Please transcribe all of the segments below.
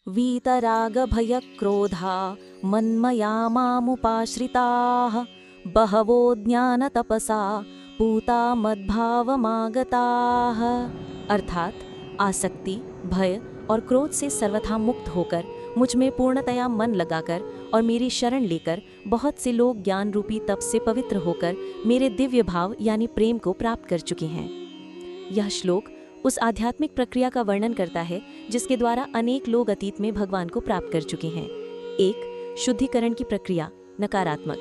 वीतरागभयक्रोधा मन्मया मामुपाश्रिताः बहवो ज्ञानतपसा पूता मद्भावमागताः। अर्थात आसक्ति, भय और क्रोध से सर्वथा मुक्त होकर मुझ में पूर्णतया मन लगाकर और मेरी शरण लेकर बहुत से लोग ज्ञान रूपी तप से पवित्र होकर मेरे दिव्य भाव यानी प्रेम को प्राप्त कर चुके हैं। यह श्लोक उस आध्यात्मिक प्रक्रिया का वर्णन करता है जिसके द्वारा अनेक लोग अतीत में भगवान को प्राप्त कर चुके हैं। 1. शुद्धिकरण की प्रक्रिया नकारात्मक।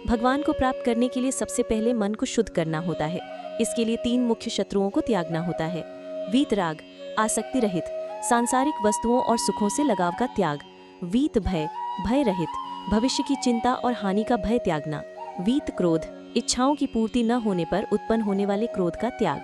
भगवान को प्राप्त करने के लिए सबसे पहले मन को शुद्ध करना होता है। इसके लिए 3 मुख्य शत्रुओं को त्यागना होता है। वीतराग आसक्ति रहित, सांसारिक वस्तुओं और सुखों से लगाव का त्याग। वीत भय भय रहित, भविष्य की चिंता और हानि का भय त्यागना। वीत क्रोध इच्छाओं की पूर्ति न होने पर उत्पन्न होने वाले क्रोध का त्याग।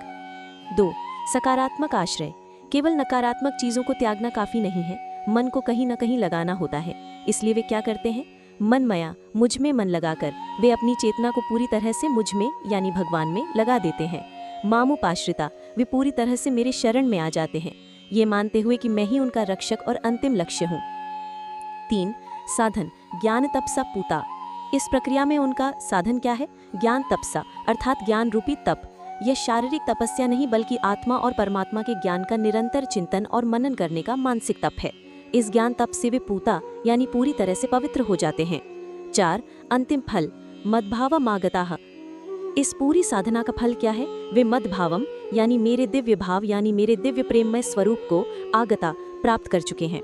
2. सकारात्मक आश्रय। केवल नकारात्मक चीजों को त्यागना काफी नहीं है, मन को कहीं न कहीं लगाना होता है। इसलिए वे क्या करते हैं? मनमया मुझ में मन लगाकर वे अपनी चेतना को पूरी तरह से मुझ में यानी भगवान में लगा देते हैं। मामुपाश्रिता वे पूरी तरह से मेरे शरण में आ जाते हैं, ये मानते हुए कि मैं ही उनका रक्षक और अंतिम लक्ष्य हूँ। 3. साधन ज्ञान तपसा पूता। इस प्रक्रिया में उनका साधन क्या है? ज्ञान तपसा अर्थात ज्ञान रूपी तप। यह शारीरिक तपस्या नहीं बल्कि आत्मा और परमात्मा के ज्ञान का निरंतर चिंतन और मनन करने का मानसिक तप है। इस ज्ञान तप से वे पूता यानी पूरी तरह से पवित्र हो जाते हैं। 4. अंतिम फल मद्भावमागताः। इस पूरी साधना का फल क्या है? वे मद्भावम यानी मेरे दिव्य भाव यानी मेरे दिव्य प्रेममय स्वरूप को आगता प्राप्त कर चुके हैं।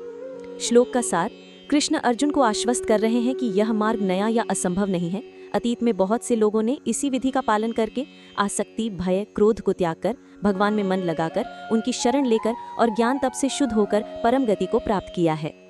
श्लोक का सार कृष्ण अर्जुन को आश्वस्त कर रहे हैं कि यह मार्ग नया या असंभव नहीं है। अतीत में बहुत से लोगों ने इसी विधि का पालन करके आसक्ति, भय, क्रोध को त्याग कर भगवान में मन लगाकर उनकी शरण लेकर और ज्ञान तप से शुद्ध होकर परम गति को प्राप्त किया है।